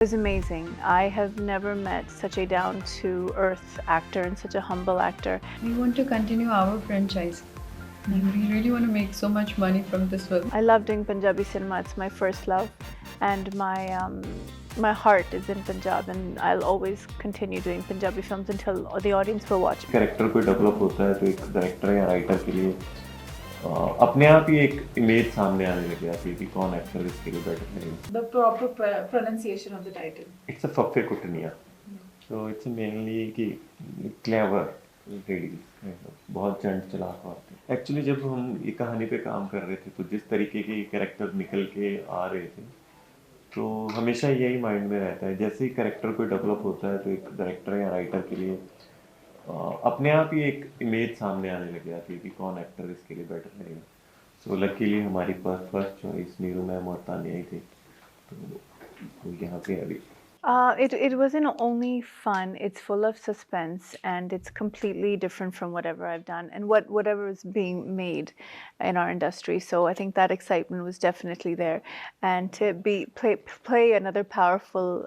It was amazing. I have never met such a down-to-earth actor and such a humble actor. We want to continue our franchise. And we really want to make so much money from this film. I love doing Punjabi cinema. It's my first love, and my heart is in Punjab, and I'll always continue doing Punjabi films until the audience will watch. Character कोई develop होता है तो एक director या writer के लिए अपने आप ही एक इमेज सामने आने लग जाती है कि कौन एक्टर इसके लिए बेटर लगेगा. The proper pronunciation of the title. It's a Phaphe Kutniya, so it's mainly कि क्लेवर लेडीज, बहुत जेंट चलाक होते हैं. एक्चुअली जब हम ये कहानी पे काम कर रहे थे तो जिस तरीके के कैरेक्टर निकल के आ रहे थे तो हमेशा यही माइंड में रहता है, जैसे ही कैरेक्टर कोई डेवलप होता है तो एक डायरेक्टर या राइटर के लिए अपने आप ही एक इमेज सामने आने लग जाती है कि कौन एक्टर इसके लिए बेटर लगेगा. सो लकीली हमारी फर्स्ट चॉइस नीरू मैम और तानिया ही थी, तो यहाँ पे अभी It wasn't only fun, it's full of suspense, and it's completely different from whatever I've done and whatever is being made in our industry. So I think that excitement was definitely there, and to play another powerful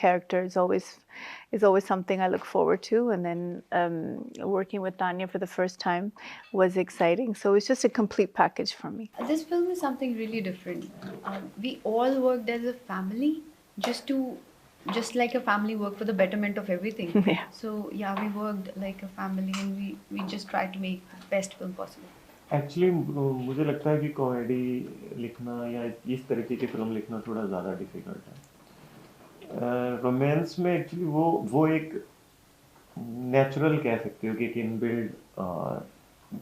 character is always something I look forward to. And then working with Tanya for the first time was exciting. So it's just a complete package for me. This film is something really different. We all worked as a family, just like a family work for the betterment of everything. Yeah. So yeah, we worked like a family, and we just tried to make the best film possible. Actually मुझे लगता है कि comedy लिखना या इस तरीके की film लिखना थोड़ा ज़्यादा डिफिकल्ट है. रोमांस में एक्चुअली वो एक नेचुरल कह सकते हो कि एक इनबिल्ड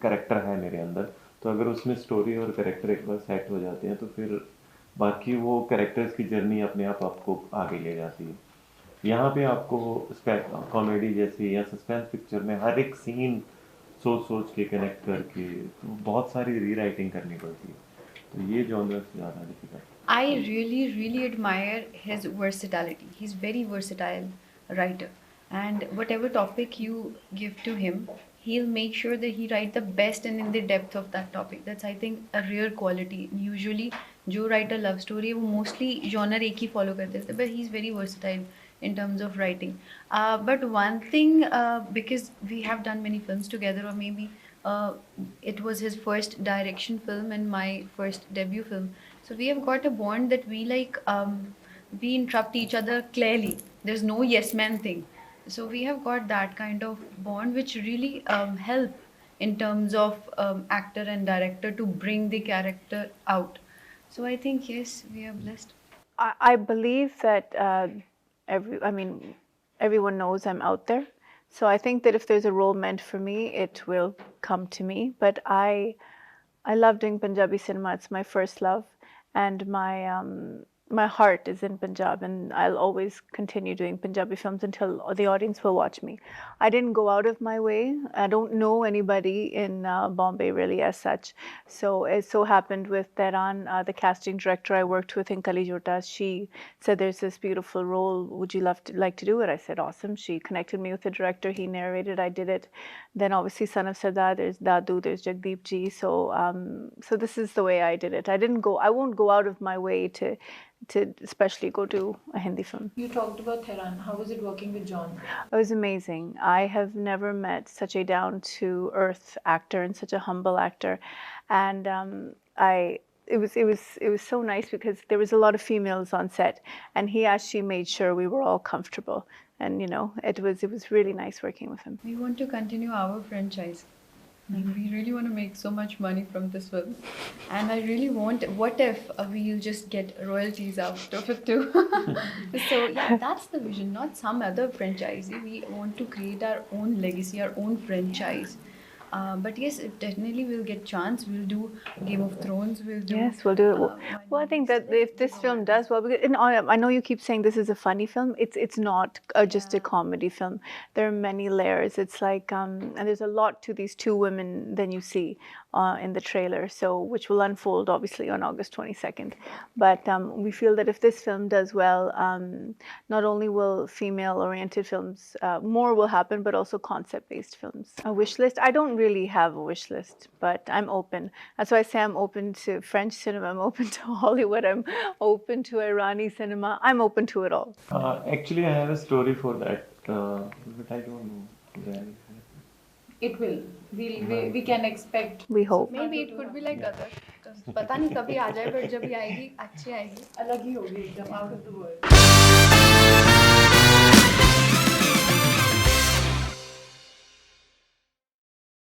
करेक्टर है मेरे अंदर, तो अगर उसमें स्टोरी और करेक्टर एक बार सेट हो जाते हैं तो फिर बाकी वो कैरेक्टर्स की जर्नी अपने आप आपको आगे ले जाती है. यहाँ पे आपको कॉमेडी जैसी या सस्पेंस पिक्चर में हर एक सीन सोच के कनेक्ट करके तो बहुत सारी रीराइटिंग करनी पड़ती है, तो ये जॉनर से ज़्यादा difficult. I really admire his versatility. He's very versatile writer, and whatever topic you give to him, he'll make sure that he write the best and in the depth of that topic. That's, I think, a rare quality. Usually जो writer love story वो mostly genre एक ही follow करते थे, but he's very versatile in terms of writing. But one thing, because we have done many films together, or maybe it was his first direction film and my first debut film, so we have got a bond that we interrupt each other clearly. There's no yes man thing. So we have got that kind of bond which really help in terms of actor and director to bring the character out. So I think yes, we are blessed. I believe that everyone knows I'm out there. So I think that if there's a role meant for me, it will come to me. But I love doing Punjabi cinema. It's my first love, and my heart is in Punjab, and I'll always continue doing Punjabi films until the audience will watch me. I didn't go out of my way. I don't know anybody in Bombay really as such. So it so happened with Tehran, the casting director I worked with in Kali Jota, she said there's this beautiful role. Would you like to do it? I said awesome. She connected me with the director. He narrated. I did it. Then obviously Son of Sardar, there's Dadu, there's Jagdeep Ji. So this is the way I did it. I won't go out of my way to especially go to a Hindi film. You talked about Tehran. How was it working with John? It was amazing. I have never met such a down-to-earth actor and such a humble actor, and it was so nice because there was a lot of females on set, and he actually made sure we were all comfortable, and it was really nice working with him. We want to continue our franchise. And we really want to make so much money from this film. And I really want, what if we'll just get royalties out of it too? So yeah, that's the vision, not some other franchise. We want to create our own legacy, our own franchise. But yes, if definitely we'll get chance, we'll do Game of Thrones, we'll do... Yes, we'll do it. Well, I think that if this film does well, because I know you keep saying this is a funny film. It's not just a comedy film. There are many layers. It's like, and there's a lot to these two women than you see in the trailer, so which will unfold obviously on August 22nd. But we feel that if this film does well, not only will female-oriented films, more will happen, but also concept-based films. A wish list, I don't don't really have a wish list, but I'm open. That's why I say I'm open to French cinema, I'm open to Hollywood, I'm open to Irani cinema. I'm open to it all. Actually, I have a story for that, but I don't know when. It will. We can expect. We hope. Maybe it could be like Gadak. पता नहीं कभी आ जाए, but जब भी आएगी अच्छी आएगी. अलग ही होगी एकदम out of the world.